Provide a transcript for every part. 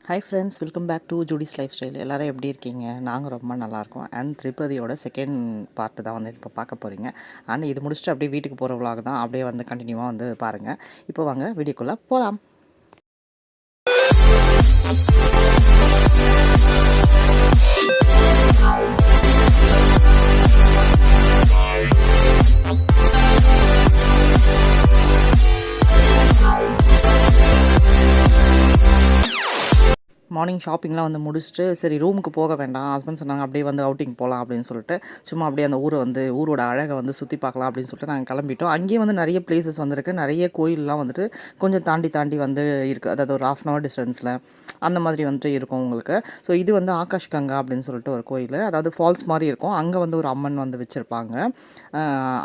Hi friends, welcome back to Judy's lifestyle. எல்லோரும் எப்படி இருக்கீங்க? நாங்கள் ரொம்ப நல்லாயிருக்கோம். அண்ட் திருப்பதியோட செகண்ட் பார்ட்டு தான் வந்து இப்போ பார்க்க போகிறீங்க. அண்ட் இது முடிச்சுட்டு அப்படியே வீட்டுக்கு போகிற விலாக் தான் அப்படியே வந்து கண்டினியூவாக வந்து பாருங்கள். இப்போ வாங்க வீடியோக்குள்ளே போகலாம். மார்னிங் ஷாப்பிங்லாம் வந்து முடிச்சுட்டு சரி ரூமுக்கு போக வேண்டாம், ஹஸ்பண்ட் சொன்னாங்க அப்படியே வந்து அவுட்டிங் போகலாம் அப்படின்னு சொல்லிட்டு சும்மா அப்படியே அந்த ஊரோட அழகை வந்து சுற்றி பார்க்கலாம் அப்படின்னு சொல்லிட்டு நாங்கள் கிளம்பிட்டோம். அங்கேயே வந்து நிறைய பிளேசஸ் வந்துருக்கு, நிறைய கோயிலெலாம் வந்துட்டு கொஞ்சம் தாண்டி வந்து இருக்குது. அதாவது ஒரு 1/2 hour டிஸ்டன்ஸில் அந்த மாதிரி வந்துட்டு இருக்கும் உங்களுக்கு. ஸோ இது வந்து ஆகாஷ் கங்கா அப்படின்னு சொல்லிட்டு ஒரு கோயில், அதாவது ஃபால்ஸ் மாதிரி இருக்கும். அங்கே வந்து ஒரு அம்மன் வந்து வச்சுருப்பாங்க,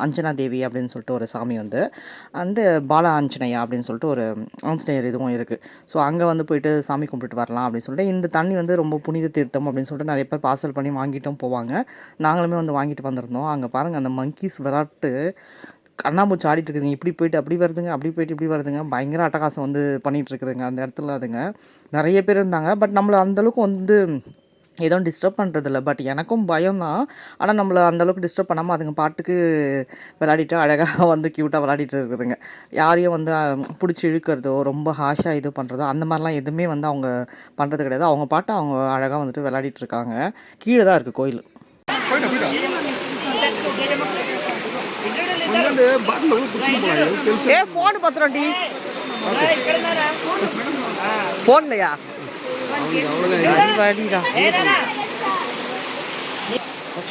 அஞ்சனா தேவி அப்படின்னு சொல்லிட்டு ஒரு சாமி வந்து, அண்டு பாலா ஆஞ்சநேயா அப்படின்னு சொல்லிட்டு ஒரு ஆஞ்சநேயர் இதுவும் இருக்குது. ஸோ அங்கே வந்து போயிட்டு சாமி கும்பிட்டுட்டு வரலாம் அப்படின்னு சொல்லிட்டு, இந்த தண்ணி வந்து ரொம்ப புனித தீர்த்தம் அப்படின்னு சொல்லிட்டு நிறைய பேர் பார்சல் பண்ணி வாங்கிட்டும் போவாங்க. நாங்களுமே வந்து வாங்கிட்டு வந்திருந்தோம். அங்கே பாருங்கள், அந்த மங்கீஸ் விளாட்டு கண்ணாமூச்சி ஆடிட்டு இருக்குதுங்க. இப்படி போயிட்டு அப்படி வருதுங்க, அப்படி போயிட்டு இப்படி வருதுங்க. பயங்கர அட்டகாசம் வந்து பண்ணிகிட்டு இருக்குதுங்க அந்த இடத்துல. அதுங்க நிறைய பேர் இருந்தாங்க. பட் நம்மளை அந்தளவுக்கு வந்து எதுவும் டிஸ்டர்ப் பண்ணுறதில்ல. பட் எனக்கும் பயம்தான். ஆனால் நம்மளை அந்தளவுக்கு டிஸ்டர்ப் பண்ணாமல் அதுங்க பாட்டுக்கு விளையாடிட்டு அழகாக வந்து க்யூட்டாக விளையாடிட்டு இருக்குதுங்க. யாரையும் வந்து பிடிச்சி இழுக்கிறதோ ரொம்ப ஹாஷாக இது பண்ணுறதோ அந்த மாதிரிலாம் எதுவுமே வந்து அவங்க பண்ணுறது கிடையாது. அவங்க பாட்டு அவங்க அழகாக வந்துட்டு விளையாடிட்டு இருக்காங்க. கீழே தான் இருக்குது கோயில். ஏ ஃபோன் பத்திரம்டி, ஃபோன்லையா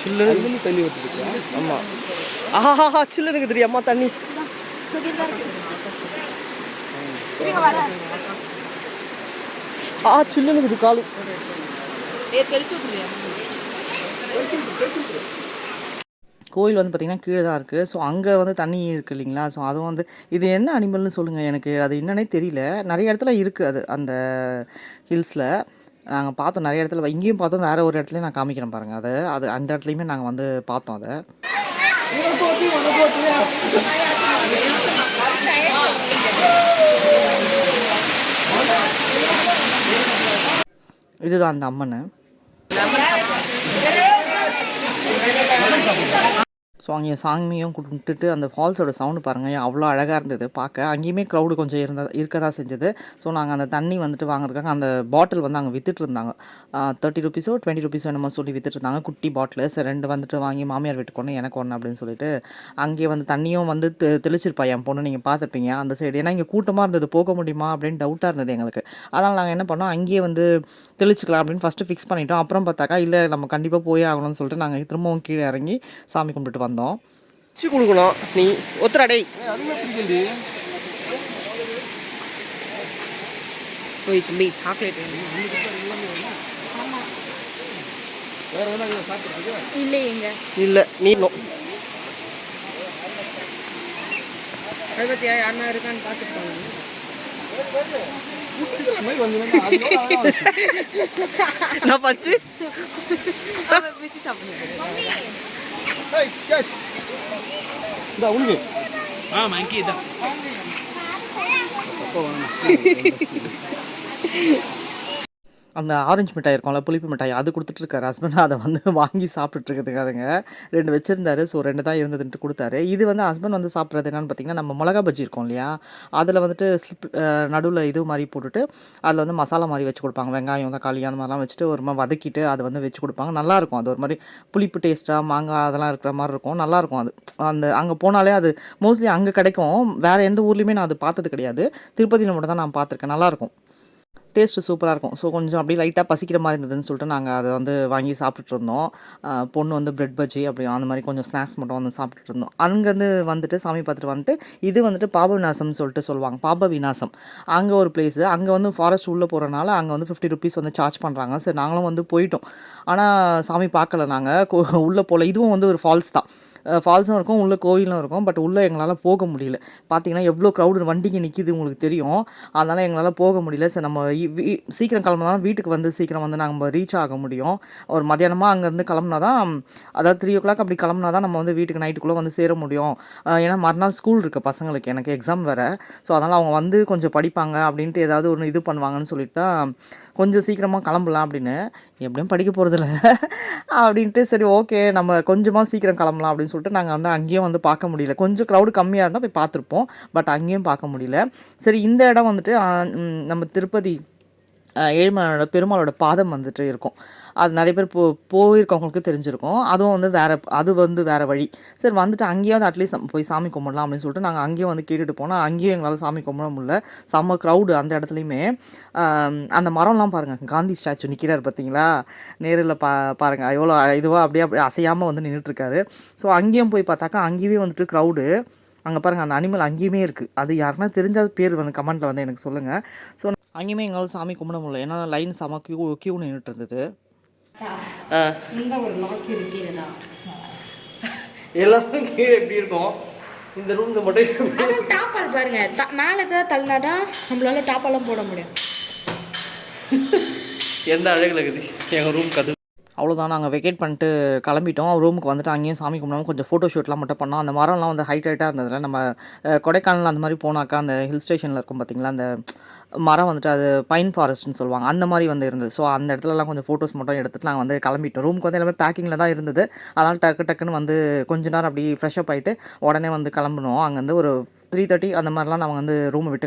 சில்லுன்னு தண்ணி ஊற்றிட்டு. ஆமாம், ஆஹா சில்லுன்னு தெரியாமா தண்ணி. சில்லுன்னு இருக்குது காலு. கோயில் வந்து பார்த்திங்கன்னா கீழே தான் இருக்குது. ஸோ அங்கே வந்து தண்ணி இருக்குது இல்லைங்களா. ஸோ அதுவும் வந்து இது என்ன அனிமல்னு சொல்லுங்கள், எனக்கு அது என்னன்னே தெரியல. நிறைய இடத்துல இருக்குது அது அந்த ஹில்ஸில். நாங்கள் பார்த்தோம் நிறைய இடத்துல, இங்கேயும் பார்த்தோம், வேறு ஒரு இடத்துலையும் நான் காமிக்கிறேன் பாருங்கள். அது அந்த இடத்துலையுமே நாங்கள் வந்து பார்த்தோம் அதை. இதுதான் அந்த அம்மன். ஸோ அங்கே சாமியும் கும்பிட்டுட்டு அந்த ஃபால்ஸோட சவுண்டு பாருங்கள், அவ்வளோ அழகாக இருந்தது பார்க்க. அங்கேயுமே க்ரௌடு கொஞ்சம் இருக்க தான் செஞ்சது. ஸோ நாங்கள் அந்த தண்ணி வந்துட்டு வாங்குறதுக்காக அந்த பாட்டில் வந்து அங்கே விற்றுட்டு இருந்தாங்க. 30 rupees 20 rupees என்னமோ சொல்லி விற்றுட்டு இருந்தாங்க, குட்டி பாட்டில். சரி 2 வந்துட்டு வாங்கி மாமியார் வீட்டுக்கு ஒன்று எனக்கு ஒன்று அப்படின்னு சொல்லிட்டு அங்கேயே வந்து தண்ணியும் வந்து தெளிச்சிருப்பா என் பொண்ணு, நீங்கள் பார்த்துருப்பீங்க அந்த சைடு. ஏன்னா இங்கே கூட்டமாக இருந்தது, போக முடியுமா அப்படின்னு டவுட்டாக இருந்தது எங்களுக்கு. அதனால் நாங்கள் என்ன பண்ணோம், அங்கேயே வந்து தெளிச்சிக்கலாம் அப்படின்னு ஃபஸ்ட்டு ஃபிக்ஸ் பண்ணிட்டோம். அப்புறம் பார்த்தாக்கா இல்லை நம்ம கண்டிப்பாக போய் ஆகணும்னு சொல்லிட்டு நாங்கள் திரும்பவும் கீழே இறங்கி சாமி கும்பிட்டுட்டு வந்தோம். வச்சு கொடுக்கணும் நீ ஒத்துறாடே. சாக்லேட் இல்லை நீ அதை பற்றி யாருன்னா இருக்கான்னு பார்த்துட்டு நான் பச்சு அந்த ஆரஞ்சு மிட்டாய் இருக்கும்ல, புளிப்பு மிட்டாய், அது கொடுத்துட்ருக்காரு ஹஸ்பண்ட். அதை வந்து வாங்கி சாப்பிட்டுருக்குதுங்க அதுங்க. 2 வச்சுருந்தாரு. ஸோ 2 தான் இருந்ததுன்ட்டு கொடுத்தாரு. இது வந்து ஹஸ்பண்ட் வந்து சாப்பிட்றது என்னென்னு பார்த்தீங்கன்னா, நம்ம மிளகா பஜ்ஜி இருக்கும் இல்லையா, அதில் வந்துட்டு நடுவில் இது மாதிரி போட்டுட்டு அதில் வந்து மசாலா மாதிரி வச்சு கொடுப்பாங்க. வெங்காயம் தக்காளி அந்த மாதிரிலாம் வச்சுட்டு ஒரு மாதிரி வதக்கிட்டு அதை வந்து வச்சு கொடுப்பாங்க. நல்லாயிருக்கும். அது ஒரு மாதிரி புளிப்பு டேஸ்ட்டாக மாங்காய் அதெல்லாம் இருக்கிற மாதிரி இருக்கும். நல்லாயிருக்கும் அது. அங்கே போனாலே அது மோஸ்ட்லி அங்கே கிடைக்கும். வேறு எந்த ஊர்லேயுமே நான் அது பார்த்தது கிடையாது. திருப்பதியில் மட்டும் தான் நான் பார்த்துருக்கேன். நல்லாயிருக்கும், டேஸ்ட்டு சூப்பராக இருக்கும். ஸோ கொஞ்சம் அப்படியே லைட்டாக பசிக்கிற மாதிரி இருந்ததுன்னு சொல்லிட்டு நாங்கள் அதை வந்து வாங்கி சாப்பிட்டுட்டு இருந்தோம். பொண்ணு வந்து பிரெட் பஜ்ஜி அப்படி அந்த மாதிரி கொஞ்சம் ஸ்நாக்ஸ் மட்டும் வந்து சாப்பிட்டுட்டு இருந்தோம். அங்கேருந்து வந்துட்டு சாமி பார்த்துட்டு வந்துட்டு இது வந்துட்டு பாப விநாசம்னு சொல்லிட்டு சொல்லுவாங்க. பாப விநாசம் அங்கே ஒரு பிளேஸு. அங்கே வந்து ஃபாரஸ்ட் உள்ளே போகிறனால அங்கே வந்து 50 rupees வந்து சார்ஜ் பண்ணுறாங்க. சரி நாங்களும் வந்து போயிட்டோம். ஆனால் சாமி பார்க்கல, நாங்கள் உள்ளே போகல. இதுவும் வந்து ஒரு ஃபால்ஸ் தான். ஃபால்ஸும் இருக்கும், உள்ளே கோவிலும் இருக்கும். பட் உள்ளே எங்களால் போக முடியல. பார்த்தீங்கன்னா எவ்வளோ க்ரௌடு வண்டிக்கு நிற்கிது உங்களுக்கு தெரியும். அதனால் எங்களால் போக முடியல. சரி நம்ம சீக்கிரம் கிளம்புனா வீட்டுக்கு வந்து சீக்கிரம் வந்து நம்ம ரீச் ஆக முடியும். ஒரு மத்தியானமாக அங்கேருந்து கிளம்புனா தான், அதாவது 3 o'clock அப்படி கிளம்புனா தான் நம்ம வந்து வீட்டுக்கு நைட்டுக்குள்ளே வந்து சேர முடியும். ஏன்னா மறுநாள் ஸ்கூல் இருக்குது பசங்களுக்கு, எனக்கு எக்ஸாம் வேறு. ஸோ அதனால் அவங்க வந்து கொஞ்சம் படிப்பாங்க அப்படின்ட்டு ஏதாவது ஒன்று இது பண்ணுவாங்கன்னு சொல்லிட்டு தான் கொஞ்சம் சீக்கிரமாக கிளம்பலாம் அப்படின்னு. எப்படியும் படிக்க போகிறதில்ல அப்படின்ட்டு சரி ஓகே நம்ம கொஞ்சமாக சீக்கிரம் கிளம்பலாம் அப்படின்னு சொல்லிட்டு நாங்கள் வந்து அங்கேயும் வந்து பார்க்க முடியல. கொஞ்சம் க்ரௌடு கம்மியாக இருந்தால் போய் பார்த்துருப்போம். பட் அங்கேயும் பார்க்க முடியல. சரி இந்த இடம் வந்துட்டு நம்ம திருப்பதி ஏழுமலையோட பெருமாளோட பாதம் வந்துட்டு இருக்கும். அது நிறைய பேர் போயிருக்கவங்களுக்கு தெரிஞ்சிருக்கும். அதுவும் வந்து வேறு வழி. சரி வந்துட்டு அங்கேயும் வந்து அட்லீஸ்ட் போய் சாமி கும்பிடலாம் அப்படின்னு சொல்லிட்டு நாங்கள் அங்கேயும் வந்து கேட்டுட்டு போனோம். அங்கேயும் எங்களால் சாமி கும்பிட முடியல. செம்ம க்ரௌடு அந்த இடத்துலையுமே. அந்த மரம்லாம் பாருங்கள், காந்தி ஸ்டாச்சு நிற்கிறார் பார்த்தீங்களா, நேரில் பாருங்கள் எவ்வளோ இதுவாக அப்படியே அசையாமல் வந்து நின்றுட்டுருக்காரு. ஸோ அங்கேயும் போய் பார்த்தாக்கா அங்கேயுமே வந்துட்டு க்ரௌடு. அங்கே பாருங்கள் அந்த அனிமல் அங்கேயுமே இருக்குது. அது யாருன்னா தெரிஞ்சால் பேர் வந்து கமெண்ட்டில் வந்து எனக்கு சொல்லுங்கள். ஸோ அங்கேயுமே எங்களால் சாமி கும்பிட முடியல. ஏன்னா லைன் செம கியூ நின்றுட்டு இருந்தது. எல்லாரும் கீழே எப்படி இருக்கும், இந்த ரூம்ல மட்டும் டாப்பால் பாருங்க, மேலே தான் தள்ளினாதான் நம்மளால டாப்பாலாம் போட முடியும். எந்த அழகில் இருக்குது எங்கள் ரூம் கது. அவ்வளோதான், நாங்கள் வெக்கேட் பண்ணிட்டு கிளம்பிட்டோம். ரூமுக்கு வந்துட்டு அங்கேயும் சாமி கும்பிடாமல் கொஞ்சம் ஃபோட்டோ ஷூட்லாம் மட்டும் பண்ணோம். அந்த மரம்லாம் வந்து ஹைட்டாக இருந்ததில்ல. நம்ம கொடைக்கானல் அந்த மாதிரி போனாக்கா அந்த ஹில் ஸ்டேஷனில் இருக்கும் பார்த்திங்களா, அந்த மரம் வந்துட்டு அது பைன் ஃபாரஸ்ட்னு சொல்லுவாங்க, அந்த மாதிரி வந்து இருந்தது. ஸோ அந்த இடத்துலலாம் கொஞ்சம் ஃபோட்டோஸ் மட்டும் எடுத்துகிட்டு நாங்கள் வந்து கிளம்பிட்டோம். ரூமுக்கு வந்து எல்லாமே பேக்கிங்கில் தான் இருந்தது. அதனால் டக்குன்னு வந்து கொஞ்ச நேரம் அப்படி ஃப்ரெஷ்அப் ஆகிட்டு உடனே வந்து கிளம்புனோம். அங்கேருந்து ஒரு 3:30 அந்த மாதிரிலாம் நாங்கள் வந்து ரூமை விட்டு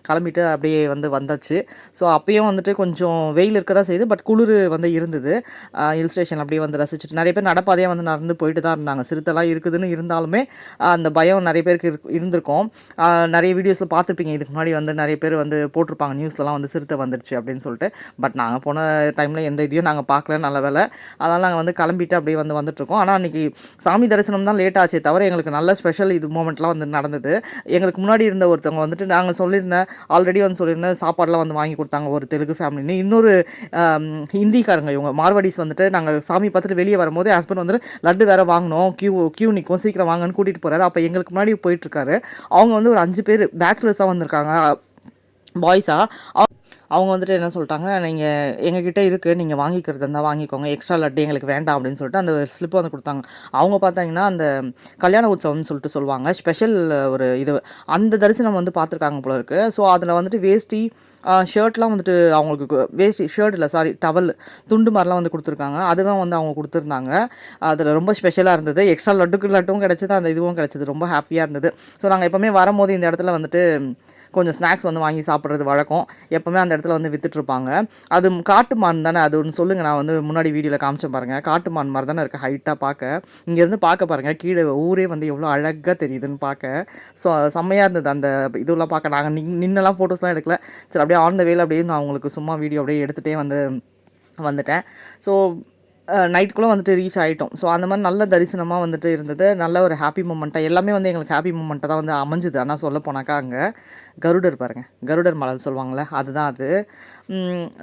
கிளம்பிட்டு அப்படியே வந்து வந்தாச்சு. ஸோ அப்போயும் வந்துட்டு கொஞ்சம் வெயில் இருக்க தான் செய்யுது, பட் குளிர் வந்து இருந்தது. ஹில் ஸ்டேஷன் அப்படியே வந்து ரசிச்சுட்டு நிறைய பேர் நடப்பாதையாக வந்து நடந்து போயிட்டு தான் இருந்தாங்க. சிறுத்தைலாம் இருக்குதுன்னு இருந்தாலுமே அந்த பயம் நிறைய பேருக்கு இருந்திருக்கும். நிறைய வீடியோஸில் பார்த்துருப்பீங்க, இதுக்கு முன்னாடி வந்து நிறைய பேர் வந்து போட்டிருப்பாங்க நியூஸ்லலாம் வந்து சிறுத்தை வந்துடுச்சு அப்படின்னு சொல்லிட்டு. பட் நாங்கள் போன டைமில் எந்த இதையும் நாங்கள் பார்க்கல, நல்ல வேலை. அதனால் நாங்கள் வந்து கிளம்பிட்டு அப்படியே வந்து வந்துட்டுருக்கோம். ஆனால் அன்றைக்கி சாமி தரிசனம் தான் லேட் ஆச்சே தவிர எங்களுக்கு நல்ல ஸ்பெஷல் இது மூமெண்ட்லாம் வந்து நடந்தது. எங்களுக்கு முன்னாடி இருந்த ஒருத்தவங்க வந்துட்டு நாங்கள் ஆல்ரெடி வந்து சொல்லியிருந்தேன் சாப்பாடெலாம் வந்து வாங்கி கொடுத்தாங்க, ஒரு தெலுங்கு ஃபேமிலின்னு. இன்னொரு ஹிந்திக்காரங்க, இவங்க மார்வாடிஸ் வந்துட்டு நாங்கள் சாமி பார்த்துட்டு வெளியே வரும்போது ஹஸ்பண்ட் வந்துட்டு லட்டு வேறு வாங்கினோம், கியூ நிற்கும், சீக்கிரம் வாங்கன்னு கூட்டிகிட்டு போகிறாரு. அப்போ எங்களுக்கு முன்னாடி போயிட்டுருக்காரு. அவங்க வந்து ஒரு 5 பேர் பேச்சுலர்ஸாக வந்திருக்காங்க, பாய்ஸாக. அவங்க வந்துட்டு என்ன சொல்லிட்டாங்க, நீங்கள் எங்ககிட்ட இருக்குது, நீங்கள் வாங்கிக்கிறது இருந்தால் வாங்கிக்கோங்க, எக்ஸ்ட்ரா லட்டு எங்களுக்கு வேண்டாம் அப்படின்னு சொல்லிட்டு அந்த ஸ்லிப்பை வந்து கொடுத்தாங்க. அவங்க பார்த்தீங்கன்னா அந்த கல்யாண உற்சவம்னு சொல்லிட்டு சொல்லுவாங்க, ஸ்பெஷல் ஒரு இது, அந்த தரிசனம் வந்து பார்த்துருக்காங்க போல இருக்குது. ஸோ அதில் வந்துட்டு வேஷ்டி ஷர்ட்லாம் வந்துட்டு அவங்களுக்கு வேஷ்டி ஷர்ட் இல்லை சாரி டவல் துண்டு மாதிரிலாம் வந்து கொடுத்துருக்காங்க. அதுவும் வந்து அவங்க கொடுத்துருந்தாங்க. அதில் ரொம்ப ஸ்பெஷலாக இருந்தது. எக்ஸ்ட்ரா லட்டும் கிடச்சிது, அந்த இதுவும் கிடச்சிது. ரொம்ப ஹாப்பியாக இருந்தது. ஸோ நாங்கள் எப்போவுமே வரும்போது இந்த இடத்துல வந்துட்டு கொஞ்சம் ஸ்நாக்ஸ் வந்து வாங்கி சாப்பிட்றது வழக்கம். எப்போவுமே அந்த இடத்துல வந்து விற்றுட்ருப்பாங்க. அது காட்டு மான் தானே, அது ஒன்று சொல்லுங்கள், நான் வந்து முன்னாடி வீடியோவில் காமிச்சேன் பாருங்கள், காட்டு மான் மாதிரி தானே இருக்குது ஹைட்டாக பார்க்க. இங்கேருந்து பார்க்க பாருங்கள், கீழே ஊரே வந்து எவ்வளோ அழகாக தெரியுதுன்னு பார்க்க. ஸோ செம்மையாக இருந்தது அந்த இதெல்லாம் பார்க்க. நாங்கள் நின்னெல்லாம் ஃபோட்டோஸ்லாம் எடுக்கல. சரி அப்படியே ஆன் த வேல அப்படியே நான் உங்களுக்கு சும்மா வீடியோ அப்படியே எடுத்துகிட்டே வந்துட்டேன். ஸோ நைட்டுக்குள்ளே வந்துட்டு ரீச் ஆகிட்டோம். ஸோ அந்த மாதிரி நல்ல தரிசனமாக வந்துட்டு இருந்தது. நல்ல ஒரு ஹாப்பி மூமெண்ட்டாக எல்லாமே வந்து எங்களுக்கு ஹாப்பி மூமெண்ட்டாக தான் வந்து அமைஞ்சுது. ஆனால் சொல்ல போனாக்கா அங்கே கருடர் பாருங்கள், கருடர் மலை சொல்லுவாங்கள்ல, அதுதான் அது.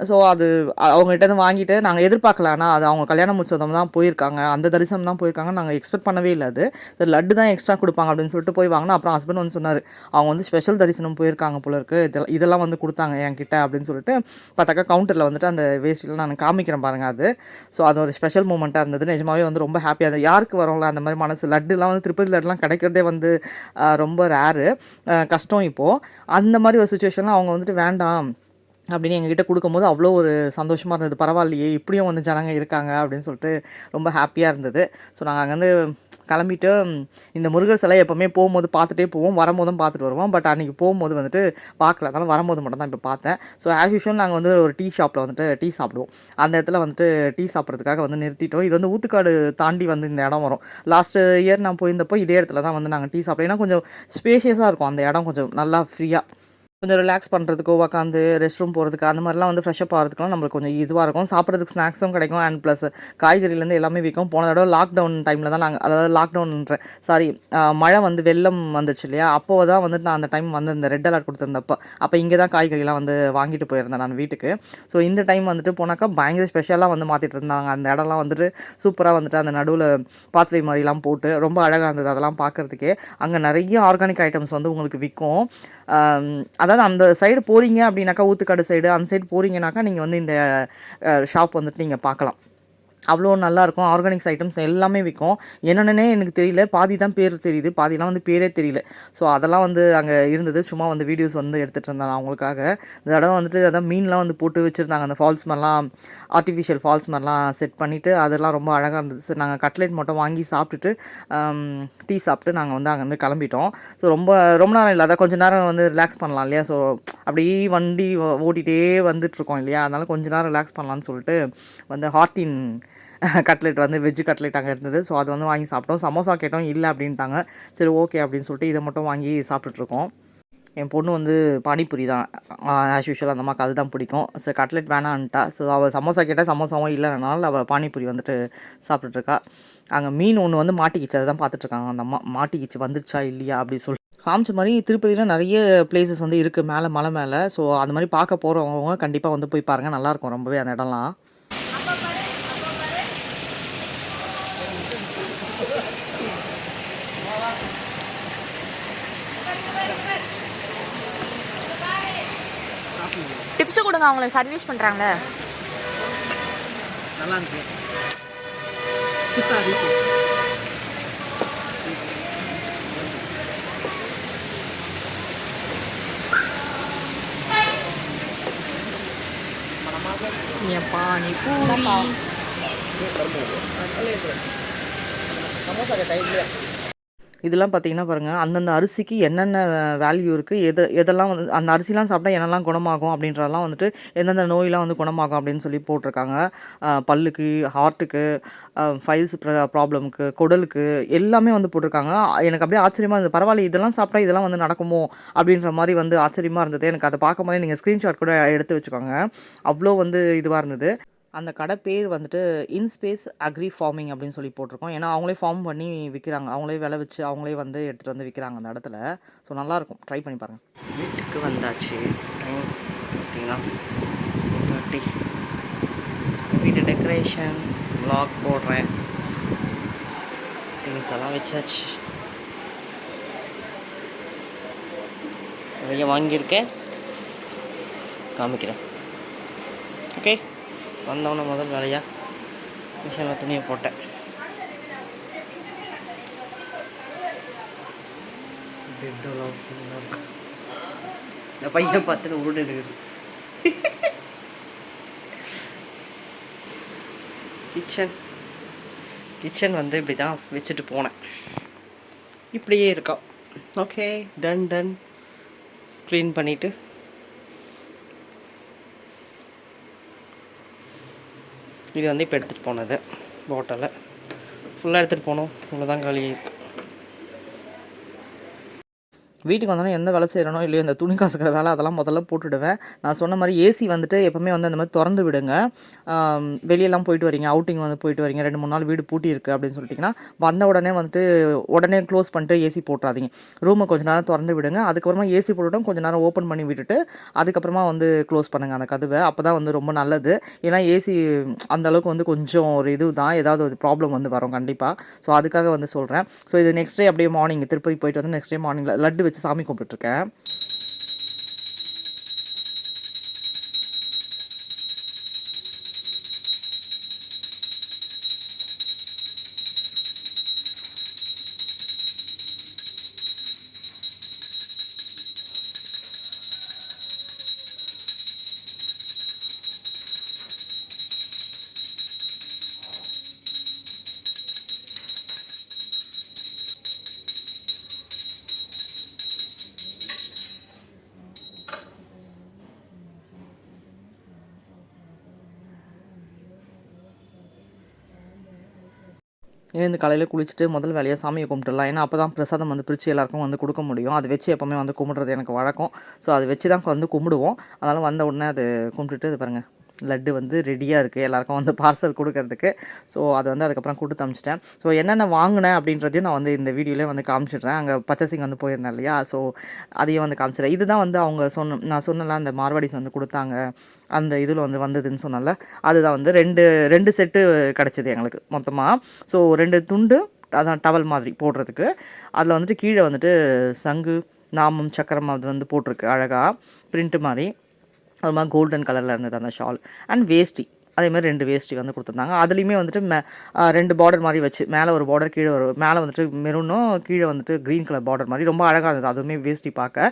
ஸோ அது அவங்ககிட்ட வாங்கிட்டு நாங்கள் எதிர்பார்க்கல. ஆனால் அது அவங்க கல்யாண உற்சவம் தான் போயிருக்காங்க, அந்த தரிசனம் தான் போயிருக்காங்க. நாங்கள் எக்ஸ்பெக்ட் பண்ணவே இல்லை. அது லட்டு தான் எக்ஸ்ட்ரா கொடுப்பாங்க அப்படின்னு சொல்லிட்டு போய் வாங்கினா, அப்புறம் ஹஸ்பண்ட் வந்து சொன்னார், அவங்க வந்து ஸ்பெஷல் தரிசனம் போயிருக்காங்க போல இருக்குது, இதெல்லாம் வந்து கொடுத்தாங்க என்கிட்ட அப்படின்னு சொல்லிட்டு. பார்த்தாக்கா கவுண்டரில் வந்துட்டு அந்த வேஸ்ட்டில் நான் காமிக்கிறேன் பாருங்கள் அது. ஸோ அது ஒரு ஸ்பெஷல் மூமெண்ட்டாக இருந்தது. நிஜமாவே வந்து ரொம்ப ஹாப்பியாக இருந்தது. யாருக்கு வரோம்ல அந்த மாதிரி மனசு, லட்டுலாம் வந்து திருப்பதி லட்டுலாம் கிடைக்கிறதே வந்து ரொம்ப ரேரு, கஷ்டம் இப்போது. அந்த மாதிரி ஒரு சுச்சுவேஷனில் அவங்க வந்துட்டு வேண்டாம் அப்படின்னு எங்ககிட்ட கொடுக்கும்போது அவ்வளோ ஒரு சந்தோஷமாக இருந்தது. பரவாயில்லையே இப்படியும் வந்து ஜனங்க இருக்காங்க அப்படின்னு சொல்லிட்டு ரொம்ப ஹாப்பியாக இருந்தது. ஸோ நாங்கள் அங்கேருந்து கிளம்பிட்டு இந்த முருகர் சிலை எப்போவுமே போகும்போது பார்த்துட்டே போவோம், வரும்போதும் பார்த்துட்டு வருவோம். பட் அன்றைக்கி போகும்போது வந்துட்டு பார்க்கல, அதனால் வரும்போது மட்டும் தான் இப்போ பார்த்தேன். ஸோ ஆஸ் யூஷுவல் நாங்கள் வந்து ஒரு டீ ஷாப்பில் வந்துட்டு டீ சாப்பிடுவோம். அந்த இடத்துல வந்துட்டு டீ சாப்பிட்றதுக்காக வந்து நிறுத்திட்டோம். இது வந்து ஊத்துக்காடு தாண்டி வந்து இந்த இடம் வரும். லாஸ்ட் இயர் நான் போயிருந்தப்போ இதே இடத்துல தான் வந்து நாங்கள் டீ சாப்பிட்டோம். ஏன்னா கொஞ்சம் ஸ்பேஷியஸாக இருக்கும் அந்த இடம், கொஞ்சம் நல்லா ஃப்ரீயாக கொஞ்சம் ரிலாக்ஸ் பண்ணுறதுக்கோ, உட்காந்து ரெஸ்ட் ரூம் போகிறதுக்கு அந்த மாதிரிலாம் வந்து ஃப்ரெஷ்அப் ஆகிறதுக்குலாம் நம்மளுக்கு கொஞ்சம் இதுவாக இருக்கும். சாப்பிட்றதுக்கு ஸ்நாக்ஸும் கிடைக்கும், அண்ட் ப்ளஸ் காய்கறிலேருந்து எல்லாமே விற்கும். போன தடவை லாக்டவுன் டைமில் தான் நாங்கள், அதாவது லாக்டவுன்ற மழை வந்து வெள்ளம் வந்துச்சு இல்லையா, அப்போ தான் வந்துட்டு நான் அந்த டைம் வந்து இந்த ரெட் அலர்ட் கொடுத்துருந்தப்போ அப்போ இங்கே தான் காய்கறிலாம் வந்து வாங்கிட்டு போயிருந்தேன் நான் வீட்டுக்கு. ஸோ இந்த டைம் வந்துட்டு போனாக்கா பயங்கர ஸ்பெஷலாக வந்து மாற்றிட்டு இருந்தாங்க. அந்த இடம்லாம் வந்துட்டு சூப்பராக வந்துட்டு அந்த நடுவில் பாத்வே மாதிரிலாம் போட்டு ரொம்ப அழகாக இருந்தது அதெல்லாம் பார்க்குறதுக்கே. அங்கே நிறைய ஆர்கானிக் ஐட்டம்ஸ் வந்து உங்களுக்கு விற்கும். அதாவது அந்த சைடு போகிறீங்க அப்படின்னாக்கா, ஊத்துக்காடு சைடு அந்த சைடு போகிறீங்கனாக்கா நீங்கள் வந்து இந்த ஷாப் வந்துட்டு நீங்கள் பார்க்கலாம். அவ்வளோ நல்லாயிருக்கும். ஆர்கானிக்ஸ் ஐட்டம்ஸ் எல்லாமே விக்கும். என்னென்னன்னே எனக்கு தெரியல. பாதி தான் பேர் தெரியுது. பாதிலாம் வந்து பேரே தெரியல. ஸோ அதெல்லாம் வந்து அங்கே இருந்தது. சும்மா வந்து வீடியோஸ் வந்து எடுத்துகிட்டு இருந்தேன் நான் அவங்களுக்காக. இந்த தடவை வந்துட்டு அதான் மீன்லாம் வந்து போட்டு வச்சுருந்தாங்க. அந்த ஃபால்ஸ் மாதிரிலாம் ஆர்ட்டிஃபிஷியல் ஃபால்ஸ் மாதிரிலாம் செட் பண்ணிவிட்டு அதெல்லாம் ரொம்ப அழகாக இருந்தது. சரி நாங்கள் கட்லெட் மட்டும் வாங்கி சாப்பிட்டுட்டு டீ சாப்பிட்டு நாங்கள் வந்து அங்கேருந்து கிளம்பிட்டோம். ஸோ ரொம்ப ரொம்ப நேரம் இல்லை. அதான் கொஞ்சம் நேரம் வந்து ரிலாக்ஸ் பண்ணலாம் இல்லையா? ஸோ அப்படியே வண்டி ஓட்டிகிட்டே வந்துட்டுருக்கோம் இல்லையா? அதனால் கொஞ்ச நேரம் ரிலாக்ஸ் பண்ணலான்னு சொல்லிட்டு வந்து ஹார்டின் கட்லெட் வந்து வெஜ்ஜு கட்லெட் அங்கே இருந்தது. ஸோ அது வந்து வாங்கி சாப்பிட்டோம். சமோசா கேட்டோம், இல்லை அப்படின்ட்டாங்க. சரி ஓகே அப்படின்னு சொல்லிட்டு இதை மட்டும் வாங்கி சாப்பிட்டுட்ருக்கோம். என் பொண்ணு வந்து பானிபூரி தான் ஆஸ் யூஷுவல் அந்த அம்மாவுக்கு அதுதான் பிடிக்கும். So cutlet வேணான்ட்டா. ஸோ அவள் சமோசா கேட்டால் சமோசாவும் இல்லைனால அவள் பானிபூரி வந்துட்டு சாப்பிட்டுட்ருக்கா. அங்கே மீன் ஒன்று வந்து மாட்டிக்கிச்சு, அதை தான் பார்த்துட்ருக்காங்க அந்த அம்மா. மாட்டிக்கிச்சு வந்துடுச்சா இல்லையா அப்படி சொல்லி காமிச்ச மாதிரி திருப்பதியில் நிறைய பிளேசஸ் வந்து இருக்குது மேலே மலை மேலே. ஸோ அந்த மாதிரி பார்க்க போகிறவங்க கண்டிப்பாக வந்து போய் பாருங்கள். நல்லாயிருக்கும் ரொம்பவே அந்த இடம்லாம். டிப்ஸ் கொடுங்க, அவங்கள சர்வீஸ் பண்ணுறாங்களே. நல்லா இருக்கு. என் பானிபூரி சமோசா கேட்டா இதெல்லாம் பார்த்தீங்கன்னா பாருங்கள், அந்தந்த அரிசிக்கு என்னென்ன வேல்யூ இருக்குது, எதெல்லாம் வந்து அந்த அரிசிலாம் சாப்பிட்டா என்னெல்லாம் குணமாகும் அப்படின்றதெல்லாம் வந்துட்டு எந்தெந்த நோயெலாம் வந்து குணமாகும் அப்படின்னு சொல்லி போட்டிருக்காங்க. பல்லுக்கு, ஹார்ட்டுக்கு, ஃபைல்ஸ் ப்ராப்ளமுக்கு, குடலுக்கு எல்லாமே வந்து போட்டிருக்காங்க. எனக்கு அப்படியே ஆச்சரியமாக இருந்தது. பரவாயில்ல இதெல்லாம் சாப்பிட்டா இதெல்லாம் வந்து நடக்குமோ அப்படின்ற மாதிரி வந்து ஆச்சரியமாக இருந்தது. எனக்கு அதை பார்க்கும்போதே நீங்கள் ஸ்க்ரீன்ஷாட் கூட எடுத்து வச்சுக்கோங்க. அவ்வளோ வந்து இதுவாக இருந்தது. அந்த கடை பேர் வந்துட்டு இன்ஸ்பேஸ் அக்ரி ஃபார்மிங் அப்படின்னு சொல்லி போட்டிருக்கோம். ஏன்னா அவங்களே ஃபார்ம் பண்ணி விற்கிறாங்க. அவங்களே விளை வச்சு அவங்களே வந்து எடுத்துகிட்டு வந்து விற்கிறாங்க அந்த இடத்துல. ஸோ நல்லாயிருக்கும், ட்ரை பண்ணி பாருங்கள். வீட்டுக்கு வந்தாச்சு. டைம் பார்த்தீங்கன்னா 30. வீட்டு டெக்கரேஷன் வ்ளாக் போடுறேன். திங்ஸ் எல்லாம் வச்சாச்சு. நிறைய வாங்கியிருக்கேன், காமிக்கிறேன். ஓகே, வந்தவொன்னே முதல் வேலையாக மிஷினில் துணியை போட்டேன். இந்த பையன் பார்த்துட்டு உருண்டு இருக்குது. கிச்சன் வந்து இப்படி தான் வச்சுட்டு போனேன். இப்படியே இருக்கா. ஓகே, டன் க்ளீன் பண்ணிவிட்டு இது வந்து இப்போ எடுத்துகிட்டு போனது பாட்டிலை ஃபுல்லாக எடுத்துகிட்டு போகணும். இவ்வளோ தான் காலி இருக்குது. வீட்டுக்கு வந்தோன்னா எந்த வேலை செய்கிறனோ இல்லையோ இந்த துணி காசுக்கிற வேலை அதெல்லாம் முதல்ல போட்டுவிடுவேன். நான் சொன்ன மாதிரி ஏசி வந்துட்டு எப்போவுமே வந்து அந்த மாதிரி திறந்து விடுங்க. வெளியெல்லாம் போயிட்டு வரீங்க, அவுட்டிங் வந்து போயிட்டு வரீங்க, 2-3 நாள் வீடு பூட்டி இருக்குது அப்படின்னு சொல்லிட்டிங்கன்னா வந்த உடனே வந்துட்டு உடனே க்ளோஸ் பண்ணிட்டு ஏசி போட்டுறாதீங்க. ரூமை கொஞ்சம் நேரம் திறந்து விடுங்க. அதுக்கப்புறமா ஏசி போட்டுவிட்டோம் கொஞ்சம் நேரம் ஓப்பன் பண்ணி விட்டுட்டு அதுக்கப்புறமா வந்து க்ளோஸ் பண்ணுங்கள் அந்த கதவை. அப்போ தான் வந்து ரொம்ப நல்லது. ஏன்னா ஏசி அந்தளவுக்கு வந்து கொஞ்சம் ஒரு இது தான், ஏதாவது ஒரு ப்ராப்ளம் வந்து வரும் கண்டிப்பாக. ஸோ அதுக்காக வந்து சொல்கிறேன். ஸோ இது நெக்ஸ்ட் டே அப்படியே மார்னிங் திருப்பதி போயிட்டு வந்து நெக்ஸ்ட் டே மார்னிங்கில் லட்டு வச்சு சாமி கும்பிட்டுருக்கேன். எழுந்து காலையில் குளிச்சுட்டு முதல் வேலையாக சாமியை கும்பிட்டுடலாம். ஏன்னா அப்போ தான் பிரசாதம் வந்து பிரித்து எல்லாருக்கும் வந்து கொடுக்க முடியும். அது வச்சு எப்போவுமே வந்து கும்பிட்றது எனக்கு வழக்கம். ஸோ அதை வச்சு தான் வந்து கும்பிடுவோம். அதனால் வந்த உடனே அது கும்பிட்டுட்டு இது பாருங்கள் லட்டு வந்து ரெடியாக இருக்குது எல்லாருக்கும் வந்து பார்சல் கொடுக்கறதுக்கு. ஸோ அதை வந்து அதுக்கப்புறம் கொடுத்து அனுப்பிச்சிட்டேன். ஸோ என்னென்ன வாங்கினேன் அப்படின்றதையும் நான் வந்து இந்த வீடியோலேயே வந்து காமிச்சிடுறேன். அங்கே பர்ச்சேசிங் வந்து போயிருந்தேன் இல்லையா, ஸோ அதையும் வந்து காமிச்சிடுறேன். இதுதான் வந்து அவங்க நான் சொன்னல அந்த மார்வாடிஸ் வந்து கொடுத்தாங்க அந்த இதில் வந்து வந்ததுன்னு சொன்னால அதுதான் வந்து ரெண்டு செட்டு கிடச்சிது எங்களுக்கு மொத்தமாக. ஸோ 2 துண்டு அதான் டவல் மாதிரி போடுறதுக்கு. அதில் வந்துட்டு கீழே வந்துட்டு சங்கு நாமம் சக்கரம் அது வந்து போட்டிருக்கு அழகாக பிரிண்ட்டு மாதிரி. அது மாதிரி கோல்டன் கலரில் இருந்தது அந்த ஷால் அண்ட் வேஷ்டி. அதேமாதிரி 2 வேஷ்டி வந்து கொடுத்துருந்தாங்க. அதுலேயுமே வந்துட்டு 2 பார்டர் மாதிரி வச்சு மேலே ஒரு பார்டர் கீழே ஒரு மேலே வந்துட்டு மெரூனும் கீழே வந்துட்டு க்ரீன் கலர் பார்டர் மாதிரி ரொம்ப அழகாக இருந்தது. அதுவுமே வேஷ்டி பார்க்க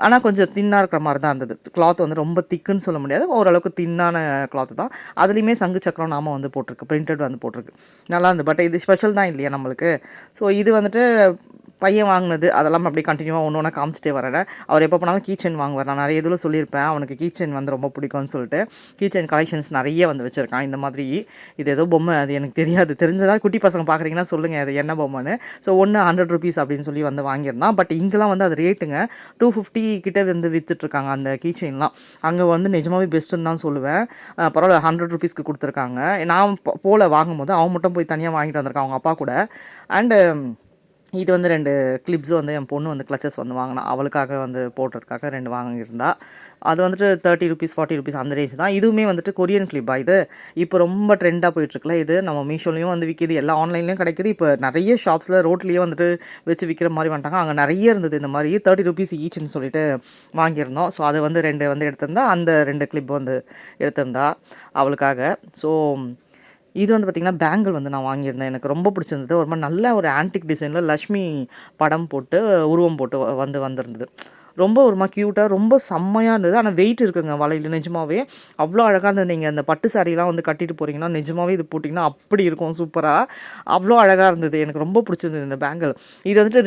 ஆனால் கொஞ்சம் தின்னாக இருக்கிற மாதிரி தான் இருந்தது. கிளாத் வந்து ரொம்ப திக்குன்னு சொல்ல முடியாது, ஓரளவுக்கு தின்னான கிளாத் தான். அதுலேயுமே சங்கு சக்கரம் நாம வந்து போட்டிருக்கு, பிரிண்டட் வந்து போட்டிருக்கு, நல்லா இருந்தது. பட் இது ஸ்பெஷல் தான் இல்லையா நம்மளுக்கு. ஸோ இது வந்துட்டு பையன் வாங்கினது அதெல்லாம் அப்படியே கண்டினியூவாக ஒன்று ஒன்றா காமிச்சிட்டே வரேன். அவர் எப்போ போனாலும் கீ செயின் வாங்குவார். நான் நிறைய இதில் சொல்லியிருப்பேன் அவனுக்கு கீ செயின் வந்து ரொம்ப பிடிக்கும்னு சொல்லிட்டு. கீ செயின் கலெக்ஷன்ஸ் நிறைய வந்து வச்சுருக்கான் இந்த மாதிரி. இது ஏதோ பொம்மை, அது எனக்கு தெரியாது, தெரிஞ்சதாக குட்டி பசங்க பார்க்குறீங்கன்னா சொல்லுங்கள் அது என்ன பொம்மைன்னு. ஸோ ஒன்று 100 ருபீஸ் அப்படின்னு சொல்லி வந்து வாங்கியிருந்தான். பட் இங்கெல்லாம் வந்து அது ரேட்டுங்க 250 கிட்டே வந்து விற்றுட்ருக்காங்க அந்த கீ செயின்லாம். அங்கே வந்து நிஜமாகவே பெஸ்ட்டுன்னு தான் சொல்லுவேன். பரவாயில்ல 100 ருபீஸ்க்கு கொடுத்துருக்காங்க. நான் போல் வாங்கும்போது அவன் மட்டும் போய் தனியாக வாங்கிட்டு வந்திருக்கான் அவங்க அப்பா கூட. அண்டு இது வந்து 2 கிளிப்ஸும் வந்து என் பொண்ணு வந்து கிளச்சஸ் வந்து வாங்கினா அவளுக்காக வந்து போடுறதுக்காக 2 வாங்கியிருந்தா. அது வந்துட்டு 30 ருபீஸ் 40 ருபீஸ் அந்த ரேஞ்ச் தான். இதுவுமே வந்துட்டு கொரியன் கிளிப்பா இது. இப்போ ரொம்ப ட்ரெண்டாக போயிட்டுருக்குல இது. நம்ம மீஷோலையும் வந்து விற்கிது, எல்லா ஆன்லைன்லையும் கிடைக்கிது. இப்போ நிறைய ஷாப்ஸில் ரோட்லேயே வந்துட்டு வச்சு விற்கிற மாதிரி வந்துட்டாங்க. அங்கே நிறைய இருந்தது இந்த மாதிரி 30 ருபீஸ் ஈச்சுன்னு சொல்லிட்டு வாங்கியிருந்தோம். ஸோ அது வந்து 2 வந்து எடுத்திருந்தா, அந்த 2 கிளிப் வந்து எடுத்திருந்தா அவளுக்காக. ஸோ இது வந்து பார்த்திங்கன்னா பேங்கிள் வந்து நான் வாங்கியிருந்தேன். எனக்கு ரொம்ப பிடிச்சிருந்தது. ஒரு மாதிரி நல்ல ஒரு ஆன்டிக் டிசைனில் லக்ஷ்மி படம் போட்டு உருவம் போட்டு வந்திருந்தது. ரொம்ப ஒரு மாதிரி க்யூட்டாக ரொம்ப செம்மையாக இருந்தது. ஆனால் வெயிட் இருக்குங்க வலையில் நிஜமாகவே அவ்வளோ அழகாக இருந்தது. நீங்கள் அந்த பட்டு சாரீலாம் வந்து கட்டிட்டு போகிறீங்கன்னா நிஜமாகவே இது போட்டிங்கன்னா அப்படி இருக்கும் சூப்பராக. அவ்வளோ அழகாக இருந்தது. எனக்கு ரொம்ப பிடிச்சிருந்தது இந்த பேங்கிள். இது வந்துட்டு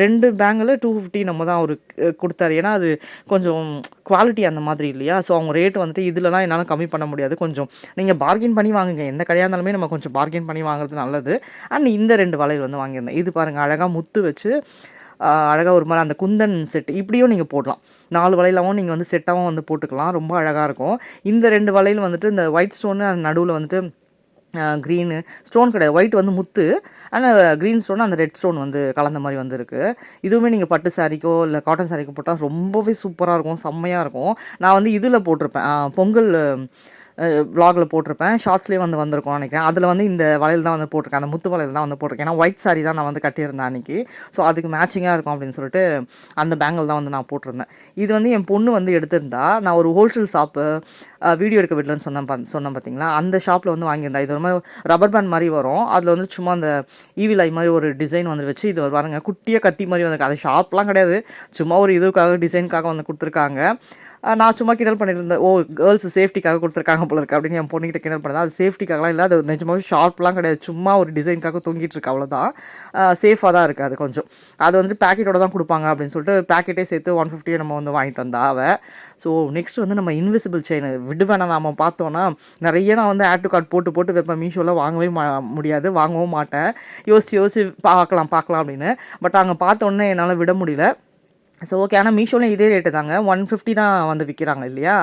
ரெண்டு பேங்கிள் 250 நம்ம தான் அவர் கொடுத்தாரு. ஏன்னா அது கொஞ்சம் குவாலிட்டி அந்த மாதிரி இல்லையா. ஸோ அவங்க ரேட் வந்துட்டு இதிலலாம் என்னால் கம்மி பண்ண முடியாது. கொஞ்சம் நீங்கள் பார்கெயின் பண்ணி வாங்குங்க. எந்த கடையாக இருந்தாலுமே நம்ம கொஞ்சம் பார்கெயின் பண்ணி வாங்குறது நல்லது. அண்ட் இந்த 2 வளையல் வந்து வாங்கியிருந்தேன். இது பாருங்கள் அழகாக முத்து வச்சு அழகாக ஒரு மாதிரி அந்த குந்தன் செட் இப்படியும் நீங்கள் போடலாம். 4 வளையலாகவும் நீங்கள் வந்து செட்டாகவும் வந்து போட்டுக்கலாம். ரொம்ப அழகாக இருக்கும். இந்த 2 வளையல் வந்துட்டு இந்த ஒயிட் ஸ்டோனு அந்த நடுவில் வந்துட்டு க்ரீனு ஸ்டோன் கிடையாது, ஒயிட் வந்து முத்து, ஆனால் க்ரீன் ஸ்டோன் அந்த ரெட் ஸ்டோன் வந்து கலந்த மாதிரி வந்துருக்கு. இதுவுமே நீங்கள் பட்டு சாரிக்கோ இல்லை காட்டன் சாரிக்கோ போட்டால் ரொம்பவே சூப்பராக இருக்கும், செம்மையாக இருக்கும். நான் வந்து இதில் போட்டிருப்பேன் பொங்கல் விலாகில் போட்டிருப்பேன், ஷார்ட்ஸ்லேயே வந்து வந்திருக்கோம் நினைக்கிறேன். அதில் வந்து இந்த வளையல் தான் வந்து போட்டிருக்கேன், அந்த முத்து வளையல் தான் வந்து போட்டிருக்கேன். ஏன்னா ஒயிட் சாரி தான் நான் வந்து கட்டியிருந்தேன் அன்றைக்கி. ஸோ அதுக்கு மேட்சிங்காக இருக்கும் அப்படின்னு சொல்லிட்டு அந்த பேங்கிள் தான் வந்து நான் போட்டிருந்தேன். இது வந்து என் பொண்ணு வந்து எடுத்திருந்தா. நான் ஒரு ஹோல்சேல் ஷாப்பு வீடியோ எடுக்க விடலன்னு சொன்னேன் பார்த்தீங்களா, அந்த ஷாப்பில் வந்து வாங்கியிருந்தேன். இது ஒரு மாதிரி ரப்பர் பேண்ட் மாதிரி வரும். அதில் வந்து சும்மா அந்த ஈவில் ஐ மாதிரி ஒரு டிசைன் வந்து வச்சு இது பாருங்க குட்டியாக கத்தி மாதிரி வந்து, அது ஷாப்லாம் கிடையாது, சும்மா ஒரு இதுக்காக டிசைனுக்காக வந்து கொடுத்துருக்காங்க. நான் சும்மா கிண்டல் பண்ணியிருந்தேன், ஓ கேர்ள்ஸ் சேஃப்டிக்காக கொடுத்துருக்காங்க போல இருக்குது அப்படின்னு என் பொண்ணுக்கிட்ட கிண்டல் பண்ணேன். அது சேஃப்டிக்காகலாம் இல்லை, அது நிஜமாவே ஷார்ப்லாம் கிடையாது, சும்மா ஒரு டிசைனுக்காக தொங்கிட்டு இருக்கு அவ்வளோதான். சேஃபாக தான் இருக்குது அது கொஞ்சம். அது வந்து பேக்கெட்டோட தான் கொடுப்பாங்க அப்படின்னு சொல்லிட்டு பேக்கெட்டே சேர்த்து 150 நம்ம வந்து வாங்கிட்டு வந்தா அவள். ஸோ நெக்ஸ்ட் வந்து நம்ம இன்விசிபிள் செயின் விடுவேணா நம்ம பார்த்தோன்னா நிறைய நான் வந்து ஆட் டு கார்ட் போட்டு வைப்பேன். மீஷோவில் வாங்கவே முடியாது, வாங்கவும் மாட்டேன், யோசிச்சு பார்க்கலாம் அப்படின்னு. பட் அங்கே பார்த்தோன்னே என்னால் விட முடியல. ஸோ ஓகே, ஆனால் மீஷோலையும் இதே ரேட்டு தாங்க, 150 தான் வந்து விற்கிறாங்க இல்லையா.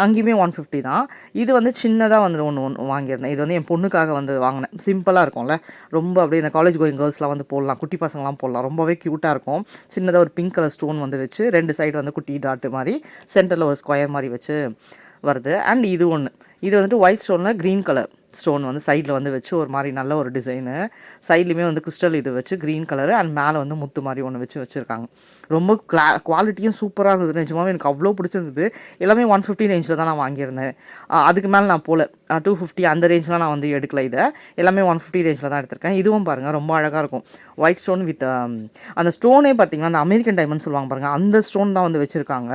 அங்கேயுமே 150 தான். இது வந்து சின்னதாக வந்து ஒன்று வாங்கியிருந்தேன். இது வந்து என் பொண்ணுக்காக வந்து வாங்கினேன். சிம்பிளாக இருக்கும்ல, ரொம்ப அப்படியே இந்த காலேஜ் கோயிங் கேர்ள்ஸ்லாம் வந்து போடலாம், குட்டி பசங்களாம் போடலாம், ரொம்பவே க்யூட்டாக இருக்கும். சின்னதாக ஒரு பிங்க் கலர் ஸ்டோன் வந்து வச்சு 2 சைடு வந்து குட்டி டாட்டு மாதிரி சென்டரில் ஒரு ஸ்கொயர் மாதிரி வச்சு வருது. அண்ட் இது ஒன்று, இது வந்துட்டு ஒயிட் ஸ்டோனில் க்ரீன் கலர் ஸ்டோன் வந்து சைடில் வந்து வச்சு ஒரு மாதிரி நல்ல ஒரு டிசைனு. சைட்லேயுமே வந்து கிறிஸ்டல் இது வச்சு க்ரீன் கலரு அண்ட் மேலே வந்து முத்து மாதிரி ஒன்று வச்சுருக்காங்க. ரொம்ப குவாலிட்டியும் சூப்பராக இருந்தது. நிஜமாவே எனக்கு அவ்வளோ பிடிச்சிருந்தது. எல்லாமே 150 ரேஞ்சில் தான் நான் வாங்கியிருந்தேன். அதுக்கு மேலே நான் போல 250 அந்த ரேஞ்செலாம் நான் வந்து எடுக்கல. இதை எல்லாமே 150 ரேஞ்சில் தான் எடுத்திருக்கேன். இதுவும் பாருங்கள் ரொம்ப அழகாக இருக்கும். ஒயிட் ஸ்டோன் வித் அந்த ஸ்டோனே பார்த்திங்கன்னா அந்த அமெரிக்கன் டைமண்ட் சொல்லுவாங்க பாருங்கள், அந்த ஸ்டோன் தான் வந்து வச்சுருக்காங்க.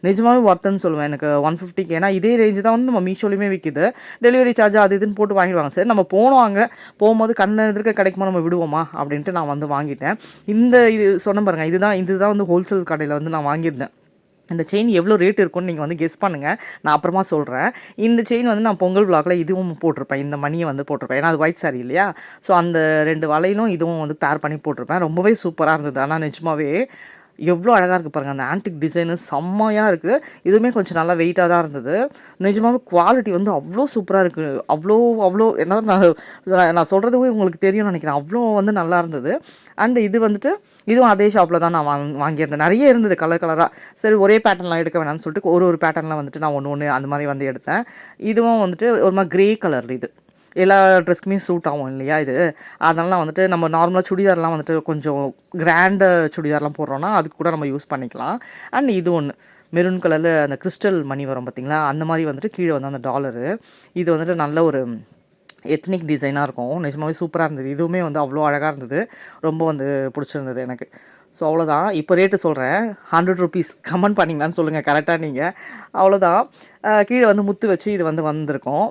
நிஜமாவே ஒர்த்துன்னு சொல்லுவேன் எனக்கு 150க்கு. ஏன்னா இதே ரேஞ்சு தான் வந்து நம்ம மீஷோலையுமே விற்கிது. டெலிவரி சார்ஜ் அது இதுன்னு போட்டு வாங்கிடுவாங்க. சரி நம்ம போகும்போது கண்ணில் எதிர்க்க கிடைக்குமா, நம்ம விடுவோமா அப்படின்ட்டு நான் வந்து வாங்கிட்டேன். இது சொன்ன பாருங்கள், இதுதான் வந்து ஹோல்சேல் கடையில் வந்து நான் வாங்கியிருந்தேன். இந்த செயின் எவ்வளோ ரேட் இருக்குன்னு நீங்கள் வந்து கெஸ் பண்ணுங்கள், நான் அப்புறமா சொல்கிறேன். இந்த செயின் வந்து நான் பொங்கல் விலாகில் இதுவும் போட்டிருப்பேன், இந்த மணியை வந்து போட்டிருப்பேன். ஏன்னா அது ஒயிட் சாரி இல்லையா. ஸோ அந்த 2 வளையலும் இதுவும் வந்து பேர் பண்ணி போட்டிருப்பேன். ரொம்பவே சூப்பராக இருந்தது. ஆனால் நிஜமாவே எவ்வளோ அழகாக இருக்குது பாருங்கள், அந்த ஆன்டிக் டிசைனு செம்மையாக இருக்குது. இதுவுமே கொஞ்சம் நல்லா வெயிட்டாக தான் இருந்தது. நிஜமாவே குவாலிட்டி வந்து அவ்வளோ சூப்பராக இருக்குது. அவ்வளோ என்ன நான் சொல்கிறதுவே உங்களுக்கு தெரியும்னு நினைக்கிறேன், அவ்வளோ வந்து நல்லா இருந்தது. அண்ட் இது வந்துட்டு இதுவும் அதே ஷாப்பில் தான் நான் வாங்கியிருந்தேன். நிறைய இருந்தது கலராக. சரி ஒரே பேட்டர்ன்லாம் எடுக்க வேணாம்னு சொல்லிட்டு ஒரு பேட்டர்னில் வந்துட்டு நான் ஒன்று அந்த மாதிரி வந்து எடுத்தேன். இதுவும் வந்துட்டு ஒரு மாதிரி க்ரே கலர், இது எல்லா ட்ரெஸ்க்குமே சூட் ஆகும் இல்லையா இது. அதெல்லாம் வந்துட்டு நம்ம நார்மலாக சுடிதார்லாம் வந்துட்டு கொஞ்சம் கிராண்டு சுடிதார்லாம் போடுறோன்னா அதுக்கு கூட நம்ம யூஸ் பண்ணிக்கலாம். அண்ட் இது ஒன்று மெரூன் கலரில் அந்த கிறிஸ்டல் மணி வரும் பார்த்தீங்களா, அந்த மாதிரி வந்துட்டு கீழே வந்து அந்த டாலரு. இது வந்துட்டு நல்ல ஒரு எத்னிக் டிசைனாக இருக்கும். நிஜமாவே சூப்பராக இருந்தது. இதுவுமே வந்து அவ்வளோ அழகாக இருந்தது. ரொம்ப வந்து பிடிச்சிருந்தது எனக்கு. ஸோ அவ்வளோதான். இப்போ ரேட்டு சொல்கிறேன். ₹100 கமெண்ட் பண்ணிங்களான்னு சொல்லுங்கள் கரெக்டாக நீங்கள். அவ்வளோதான். கீழே வந்து முத்து வச்சு இது வந்து வந்திருக்கும்.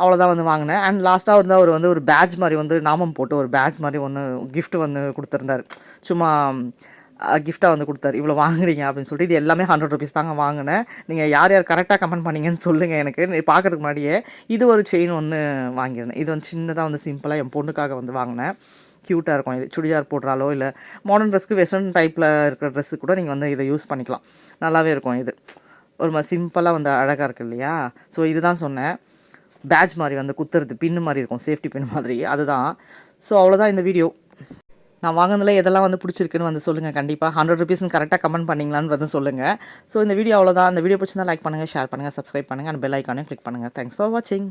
அவ்வளோதான் வந்து வாங்கினேன். அண்ட் லாஸ்ட்டாக வந்து அவர் வந்து ஒரு பேட்ஜ் மாதிரி வந்து நாமம் போட்டு ஒரு பேட்ஜ் மாதிரி ஒன்று கிஃப்ட் வந்து கொடுத்துருந்தாரு. சும்மா கிஃப்டாக வந்து கொடுத்தாரு. இவ்வளோ வாங்குறீங்க அப்படின்னு சொல்லிட்டு. இது எல்லாமே ₹100 தாங்க வாங்கினேன். நீங்கள் யார் யார் கரெக்டாக கமெண்ட் பண்ணீங்கன்னு சொல்லுங்கள் எனக்கு. பார்க்கறதுக்கு முன்னாடியே இது ஒரு செயின் ஒன்று வாங்கியிருந்தேன். இது வந்து சின்னதாக வந்து சிம்பிளாக என் பொண்ணுக்காக வந்து வாங்கினேன். க்யூட்டாக இருக்கும் இது. சுடிதார் போடுறாலோ இல்லை மாடர்ன் ட்ரெஸ்க்கு வெஸ்டர்ன் டைப்பில் இருக்கிற ட்ரெஸ்ஸு கூட நீங்கள் வந்து இதை யூஸ் பண்ணிக்கலாம். நல்லாவே இருக்கும் இது. ஒரு மாதிரி சிம்பிளாக வந்து அழகாக இருக்குது இல்லையா? ஸோ இதுதான் சொன்னேன். பேட்ஜ் மாதிரி வந்து குத்துறது பின்னு மாதிரி இருக்கும், சேஃப்டி பின் மாதிரி, அதுதான். ஸோ அவ்வளோதான் இந்த வீடியோ. நான் வாங்கினதில் எதெல்லாம் வந்து பிடிச்சிருக்குன்னு வந்து சொல்லுங்கள் கண்டிப்பாக. ₹100ன்னு கரெக்டாக கமெண்ட் பண்ணிங்களான்னு வந்து சொல்லுங்கள். ஸோ இந்த வீடியோ அவ்வளோதான். இந்த வீடியோ பிடிச்சிருந்தா லைக் பண்ணுங்கள், ஷேர் பண்ணுங்கள், சப்ஸ்கிரைப் பண்ணுங்கள், அண்ட் பெல் ஐக்கானையும் கிளிக் பண்ணுங்கள். தேங்க்ஸ் ஃபார் வாட்சிங்.